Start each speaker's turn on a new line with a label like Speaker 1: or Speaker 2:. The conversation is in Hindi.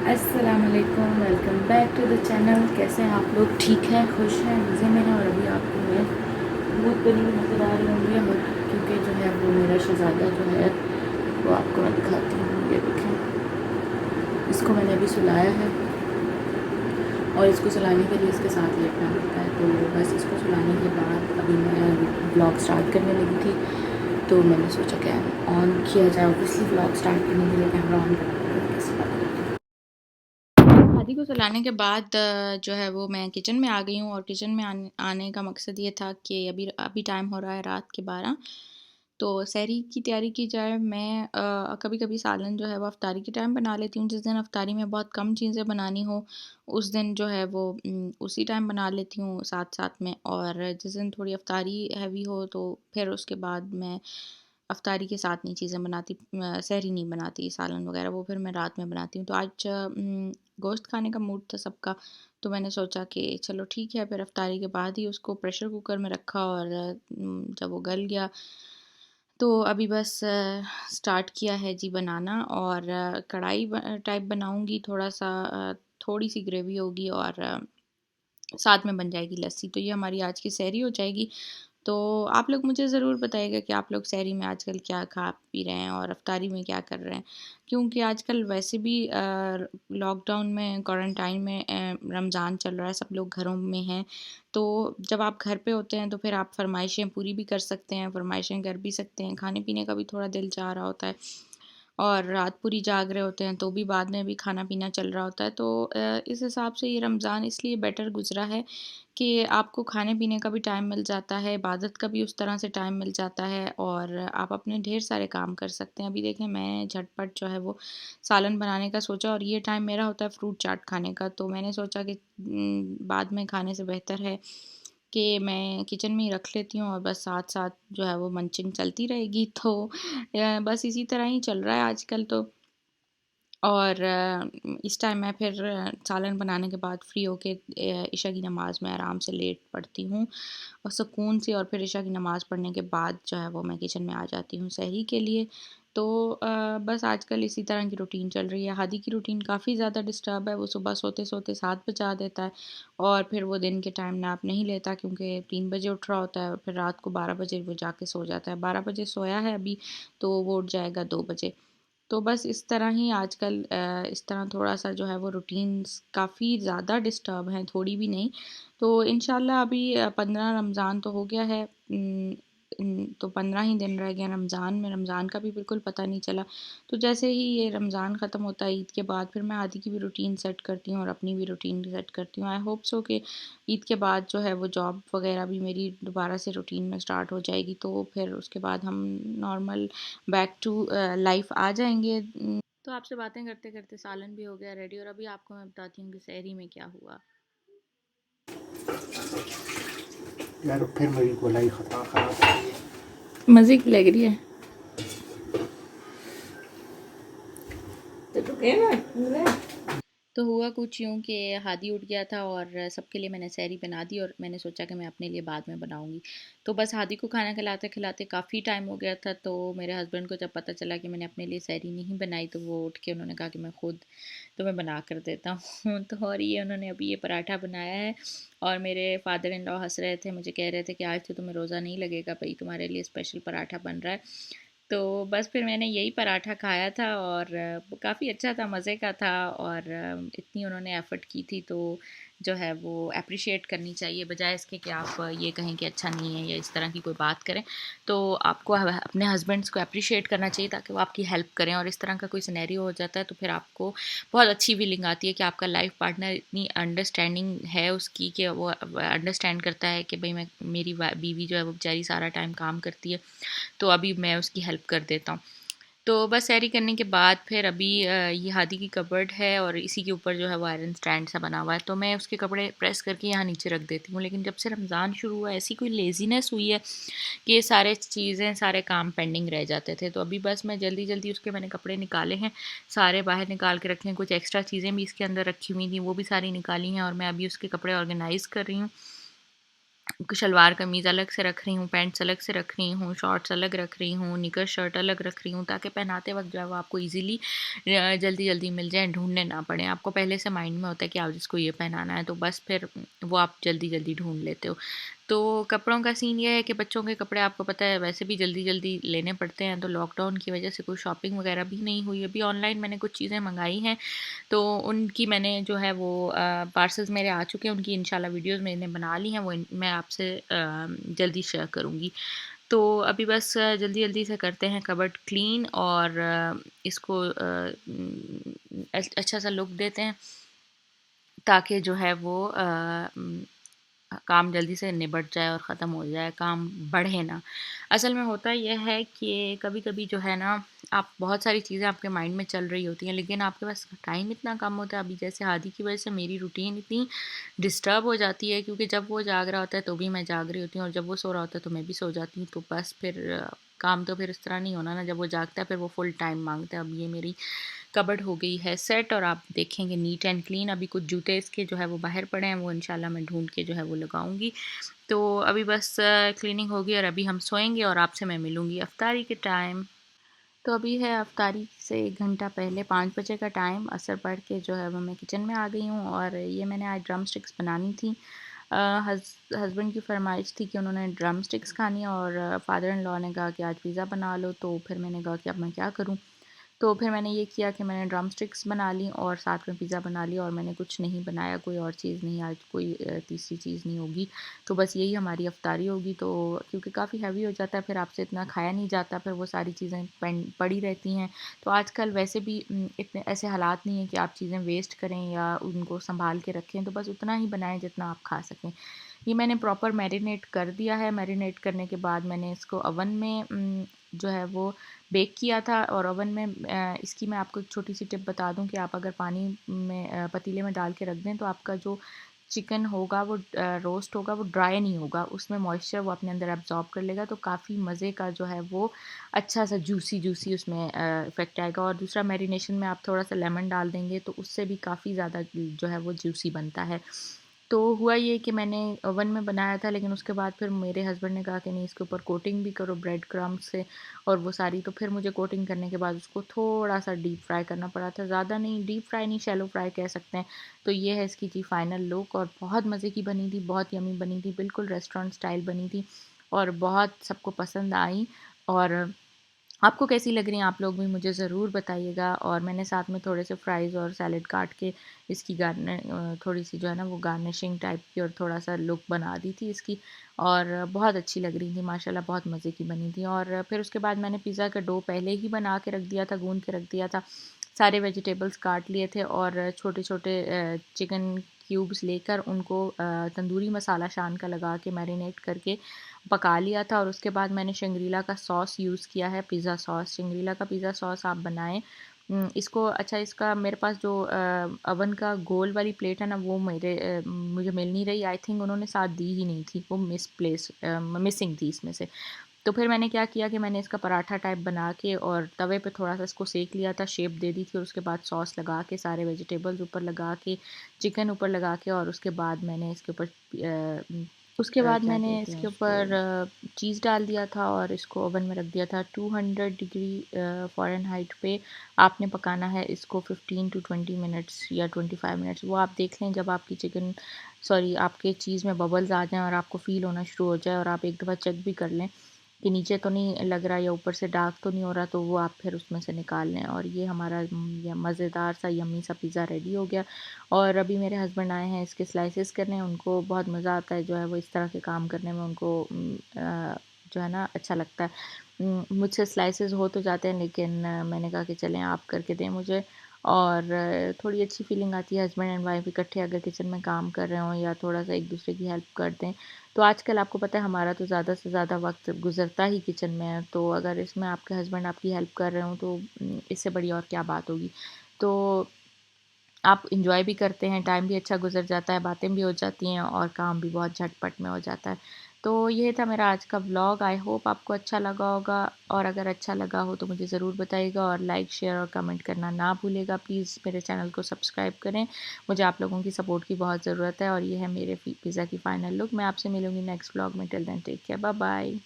Speaker 1: अस्सलामुअलैकुम, welcome back to the channel. कैसे हैं आप लोग? ठीक हैं, खुश हैं, मज़े में हैं। और अभी आपको मैं दूध बनी हुई नज़र आ रही होंगी और क्योंकि जो है वो मेरा शहज़ादा जो है वो आपको मैं दिखाती हूँ। ये देखें, इसको मैंने अभी सुलाया है और इसको सुलाने के लिए इसके साथ लेटना पड़ता है। तो बस इसको सुलाने के बाद अभी मैं ब्लॉग स्टार्ट करने लगी थी, तो मैंने सोचा कि ऑन किया जाए। ऑब्वियसली ब्लॉग स्टार्ट करने के लिए कैमरा ऑन करना पड़ेगा। कैसे बात करती हूँ। शादी को सुलाने के बाद जो है वो मैं किचन में आ गई हूँ। और किचन में आने का मकसद ये था कि अभी अभी टाइम हो रहा है रात के 12, तो सहरी की तैयारी की जाए। मैं कभी कभी सालन जो है वो अफ्तारी के टाइम बना लेती हूँ। जिस दिन अफ्तारी में बहुत कम चीज़ें बनानी हो उस दिन जो है वो उसी टाइम बना लेती हूँ साथ साथ में। और जिस दिन थोड़ी अफ्तारी हैवी हो तो फिर उसके बाद मैं अफ्तारी के साथ नहीं चीज़ें बनाती, सहरी नहीं बनाती, सालन वगैरह वो फिर मैं रात में बनाती हूँ। तो आज गोश्त खाने का मूड था सबका, तो मैंने सोचा कि चलो ठीक है। फिर अफ्तारी के बाद ही उसको प्रेशर कुकर में रखा और जब वो गल गया तो अभी बस स्टार्ट किया है जी बनाना। और कढ़ाई टाइप बनाऊंगी, थोड़ा सा थोड़ी सी ग्रेवी होगी और साथ में बन जाएगी लस्सी। तो ये हमारी आज की सहरी हो जाएगी। तो आप लोग मुझे ज़रूर बताइएगा कि आप लोग सहरी में आजकल क्या खा पी रहे हैं और अफ्तारी में क्या कर रहे हैं। क्योंकि आजकल वैसे भी लॉकडाउन में, क्वारंटाइन में, रमज़ान चल रहा है, सब लोग घरों में हैं। तो जब आप घर पे होते हैं तो फिर आप फरमाइशें पूरी भी कर सकते हैं, फरमाइशें कर भी सकते हैं, खाने पीने का भी थोड़ा दिल चाह रहा होता है और रात पूरी जाग रहे होते हैं तो भी बाद में भी खाना पीना चल रहा होता है। तो इस हिसाब से ये रमज़ान इसलिए बेटर गुज़रा है कि आपको खाने पीने का भी टाइम मिल जाता है, इबादत का भी उस तरह से टाइम मिल जाता है और आप अपने ढेर सारे काम कर सकते हैं। अभी देखें, मैं झटपट जो है वो सालन बनाने का सोचा और ये टाइम मेरा होता है फ्रूट चाट खाने का। तो मैंने सोचा कि बाद में खाने से बेहतर है कि मैं किचन में ही रख लेती हूँ और बस साथ साथ जो है वो मंचिंग चलती रहेगी। तो बस इसी तरह ही चल रहा है आजकल तो। और इस टाइम मैं फिर सालन बनाने के बाद फ्री होके इशा की नमाज़ में आराम से लेट पढ़ती हूँ और सुकून से। और फिर इशा की नमाज़ पढ़ने के बाद जो है वो मैं किचन में आ जाती हूँ सहरी के लिए। तो बस आजकल इसी तरह की रूटीन चल रही है। हादी की रूटीन काफ़ी ज़्यादा डिस्टर्ब है। वो सुबह सोते सोते 7 बजा देता है और फिर वो दिन के टाइम नैप नहीं लेता क्योंकि 3 बजे उठ रहा होता है और फिर रात को 12 बजे वो जाके सो जाता है। 12 बजे सोया है अभी, तो वो उठ जाएगा 2 बजे। तो बस इस तरह ही आजकल इस तरह थोड़ा-सा जो है वो रूटीन्स काफ़ी ज़्यादा डिस्टर्ब हैं, थोड़ी भी नहीं। तो इंशाल्लाह अभी 15 रमज़ान तो हो गया है, तो 15 ही दिन रह गए हैं रमज़ान में। रमज़ान का भी बिल्कुल पता नहीं चला। तो जैसे ही ये रमज़ान ख़त्म होता है ईद के बाद, फिर मैं आदि की भी रूटीन सेट करती हूँ और अपनी भी रूटीन सेट करती हूँ। आई होप सो कि ईद के बाद जो है वो जॉब वगैरह भी मेरी दोबारा से रूटीन में स्टार्ट हो जाएगी, तो फिर उसके बाद हम नॉर्मल बैक टू लाइफ आ जाएंगे। तो आपसे बातें करते करते सालन भी हो गया रेडी और अभी आपको मैं बताती हूँ कि सहरी में क्या हुआ। यार फिर मेरी गोलाई खता खराब मज़े की लग रही है। तो रुके ना। तो हुआ कुछ यूँ कि हादी उठ गया था और सबके लिए मैंने सहरी बना दी और मैंने सोचा कि मैं अपने लिए बाद में बनाऊंगी। तो बस हादी को खाना खिलाते खिलाते काफ़ी टाइम हो गया था। तो मेरे हस्बैंड को जब पता चला कि मैंने अपने लिए सहरी नहीं बनाई तो वो उठ के उन्होंने कहा कि मैं खुद तुम्हें बना कर देता हूँ। तो और ये उन्होंने अभी ये पराठा बनाया है और मेरे फादर इन लॉ हंस रहे थे, मुझे कह रहे थे कि आज तो तुम्हें रोज़ा नहीं लगेगा भाई, तुम्हारे लिए स्पेशल पराठा बन रहा है। तो बस फिर मैंने यही पराठा खाया था और काफ़ी अच्छा था, मज़े का था। और इतनी उन्होंने एफ़र्ट की थी तो जो है वो अप्रिशिएट करनी चाहिए, बजाय इसके कि आप ये कहें कि अच्छा नहीं है या इस तरह की कोई बात करें। तो आपको अपने हस्बैंड्स को अप्रिशिएट करना चाहिए ताकि वो आपकी हेल्प करें। और इस तरह का कोई सिनेरियो हो जाता है तो फिर आपको बहुत अच्छी फीलिंग आती है कि आपका लाइफ पार्टनर इतनी अंडरस्टैंडिंग है उसकी कि वो अंडरस्टैंड करता है कि भाई मैं, मेरी बीवी जो है वो बेचारी सारा टाइम काम करती है तो अभी मैं उसकी हेल्प कर देता हूँ। तो बस सैरी करने के बाद फिर अभी ये हादी की कबर्ड है और इसी के ऊपर जो है वो आयरन स्टैंड सा बना हुआ है, तो मैं उसके कपड़े प्रेस करके यहाँ नीचे रख देती हूँ। लेकिन जब से रमज़ान शुरू हुआ ऐसी कोई लेज़ीनेस हुई है कि ये सारे चीज़ें, सारे काम पेंडिंग रह जाते थे। तो अभी बस मैं जल्दी जल्दी उसके मैंने कपड़े निकाले हैं, सारे बाहर निकाल के रखे हैं। कुछ एक्स्ट्रा चीज़ें भी इसके अंदर रखी हुई थी, वो भी सारी निकाली हैं और मैं अभी उसके कपड़े ऑर्गेनाइज़ कर रही हूँ। शलवार कमीज़ अलग से रख रही हूँ, पैंट्स अलग से रख रही हूँ, शॉर्ट्स अलग रख रही हूँ, निकर शर्ट अलग रख रही हूँ, ताकि पहनाते वक़्त जो है वो आपको ईज़िली जल्दी-जल्दी मिल जाए, ढूँढने ना पड़े। आपको पहले से माइंड में होता है कि आज इसको ये पहनाना है, तो बस फिर वो आप जल्दी-जल्दी ढूँढ लेते हो। तो कपड़ों का सीन ये है कि बच्चों के कपड़े आपको पता है वैसे भी जल्दी-जल्दी लेने पड़ते हैं, तो लॉकडाउन की वज़ह से कोई शॉपिंग वग़ैरह भी नहीं हुई। अभी ऑनलाइन मैंने कुछ चीज़ें मँगाई हैं, तो उनकी मैंने जो है वो पार्सल्स मेरे आ चुके हैं, उनकी इंशाल्लाह वीडियोज़ मैंने बना ली हैं, वो मैं आपसे जल्दी शेयर करूँगी। तो अभी बस जल्दी-जल्दी से करते हैं कबर्ड क्लीन और इसको अच्छा सा लुक देते हैं, ताकि जो है वो काम जल्दी से निबट जाए और ख़त्म हो जाए, काम बढ़े ना। असल में होता ये है कि कभी-कभी जो है ना, आप बहुत सारी चीज़ें आपके माइंड में चल रही होती हैं, लेकिन आपके पास टाइम इतना कम होता है। अभी जैसे हादी की वजह से मेरी रूटीन इतनी डिस्टर्ब हो जाती है, क्योंकि जब वो जाग रहा होता है तो भी मैं जाग रही होती हूँ, और जब वो सो रहा होता है तो मैं भी सो जाती हूँ। तो बस फिर काम तो फिर इस तरह नहीं होना ना, जब वो जागता है फिर वो फुल टाइम माँगता है। अब ये मेरी कबर्ड हो गई है सेट, और आप देखेंगे नीट एंड क्लीन। अभी कुछ जूते इसके जो है वो बाहर पड़े हैं, वो इंशाल्लाह मैं ढूँढ के जो है वो लगाऊँगी। तो अभी बस क्लीनिंग होगी और अभी हम सोएंगे और आपसे मैं मिलूँगी अफ्तारी के टाइम। तो अभी है अफ्तारी से 1 घंटा पहले 5 बजे का टाइम, असर पढ़ के जो है वो मैं किचन में आ गई हूँ, और ये मैंने आज ड्रम स्टिक्स बनानी थी। हस्बैंड की फरमाइश थी कि उन्होंने ड्रम स्टिक्स खानी है, और फादर इन लॉ ने कहा कि आज पिज़्ज़ा बना लो, तो फिर मैंने कहा कि अब मैं क्या करूँ? तो फिर मैंने ये किया कि मैंने ड्रम स्टिक्स बना ली और साथ में पिज़्ज़ा बना लिया, और मैंने कुछ नहीं बनाया, कोई और चीज़ नहीं, आज कोई तीसरी चीज़ नहीं होगी। तो बस यही हमारी अफ्तारी होगी, तो क्योंकि काफ़ी हैवी हो जाता है, फिर आपसे इतना खाया नहीं जाता, फिर वो सारी चीज़ें पड़ी रहती हैं। तो आजकल वैसे भी इतने ऐसे हालात नहीं हैं कि आप चीज़ें वेस्ट करें या उनको सँभाल के रखें, तो बस उतना ही बनाएँ जितना आप खा सकें। ये मैंने प्रॉपर मैरिनेट कर दिया है। मैरिनेट करने के बाद मैंने इसको ओवन में जो है वो बेक किया था, और ओवन में इसकी मैं आपको एक छोटी सी टिप बता दूं कि आप अगर पानी में पतीले में डाल के रख दें, तो आपका जो चिकन होगा वो रोस्ट होगा, वो ड्राई नहीं होगा, उसमें मॉइस्चर वो अपने अंदर एब्जॉर्ब कर लेगा, तो काफ़ी मज़े का जो है वो अच्छा सा जूसी जूसी उसमें इफ़ेक्ट आएगा। और दूसरा, मैरिनेशन में आप थोड़ा सा लेमन डाल देंगे तो उससे भी काफ़ी ज़्यादा जो है वो जूसी बनता है। तो हुआ ये कि मैंने ओवन में बनाया था, लेकिन उसके बाद फिर मेरे हस्बैंड ने कहा कि नहीं, इसके ऊपर कोटिंग भी करो ब्रेड क्रम्ब से और वो सारी। तो फिर मुझे कोटिंग करने के बाद उसको थोड़ा सा डीप फ्राई करना पड़ा था, ज़्यादा नहीं, डीप फ्राई नहीं, शैलो फ्राई कह सकते हैं। तो ये है इसकी जी फाइनल लुक, और बहुत मज़े की बनी थी, बहुत यमी बनी थी, बिल्कुल रेस्टोरेंट स्टाइल बनी थी, और बहुत सबको पसंद आई। और आपको कैसी लग रही हैं, आप लोग भी मुझे ज़रूर बताइएगा। और मैंने साथ में थोड़े से फ्राइज़ और सैलेड काट के इसकी थोड़ी सी जो है ना वो गार्निशिंग टाइप की, और थोड़ा सा लुक बना दी थी इसकी, और बहुत अच्छी लग रही थी माशाल्लाह, बहुत मज़े की बनी थी। और फिर उसके बाद मैंने पिज़्ज़ा का डो पहले ही बना के रख दिया था, गूँध के रख दिया था, सारे वेजिटेबल्स काट लिए थे, और छोटे-छोटे चिकन क्यूब्स लेकर उनको तंदूरी मसाला शान का लगा के मैरिनेट करके पका लिया था। और उसके बाद मैंने शंग्रीला का सॉस यूज़ किया है, पिज़्ज़ा सॉस, शंग्रीला का पिज़्ज़ा सॉस आप बनाएँ। इसको अच्छा, इसका मेरे पास जो अवन का गोल वाली प्लेट है ना, वो मुझे मिल नहीं रही, आई थिंक उन्होंने साथ दी ही नहीं थी, वो मिसिंग थी इसमें से। तो फिर मैंने क्या किया कि मैंने इसका पराठा टाइप बना के और तवे पे थोड़ा सा इसको सेक लिया था, शेप दे दी थी, और उसके बाद सॉस लगा के, सारे वेजिटेबल्स ऊपर लगा के, चिकन ऊपर लगा के, और उसके बाद मैंने इसके ऊपर क्या कहते हैं उसको, चीज़ डाल दिया था, और इसको ओवन में रख दिया था 200 डिग्री फ़ारेनहाइट पे। आपने पकाना है इसको 15 टू 20 मिनट्स या 25 मिनट्स, वो आप देख लें जब आपकी आपके चीज़ में बबल्स आ जाएँ और आपको फ़ील होना शुरू हो जाए, और आप एक दफ़ा चेक भी कर लें कि नीचे तो नहीं लग रहा या ऊपर से डार्क तो नहीं हो रहा, तो वो आप फिर उसमें से निकाल लें। और ये हमारा ये मज़ेदार सा यम्मी सा पिज़्ज़ा रेडी हो गया। और अभी मेरे हस्बैंड आए हैं इसके स्लाइसेस करने, उनको बहुत मज़ा आता है जो है वो इस तरह के काम करने में, उनको जो है ना अच्छा लगता है। मुझसे स्लाइसेस हो तो जाते हैं, लेकिन मैंने कहा कि चलें आप करके दें मुझे, और थोड़ी अच्छी फीलिंग आती है हस्बैंड एंड वाइफ इकट्ठे अगर किचन में काम कर रहे हों, या थोड़ा सा एक दूसरे की हेल्प कर दें। तो आजकल आपको पता है हमारा तो ज़्यादा से ज़्यादा वक्त गुजरता ही किचन में है, तो अगर इसमें आपके हस्बैंड आपकी हेल्प कर रहे हों, तो इससे बड़ी और क्या बात होगी। तो आप इंजॉय भी करते हैं, टाइम भी अच्छा गुजर जाता है, बातें भी हो जाती हैं, और काम भी बहुत झटपट में हो जाता है। तो ये था मेरा आज का व्लॉग। आई होप आपको अच्छा लगा होगा, और अगर अच्छा लगा हो तो मुझे ज़रूर बताइएगा, और लाइक शेयर और कमेंट करना ना भूलिएगा। प्लीज़ मेरे चैनल को सब्सक्राइब करें, मुझे आप लोगों की सपोर्ट की बहुत ज़रूरत है। और ये है मेरे पिज़्ज़ा की फ़ाइनल लुक। मैं आपसे मिलूँगी नेक्स्ट व्लॉग में। Till then take care, bye bye.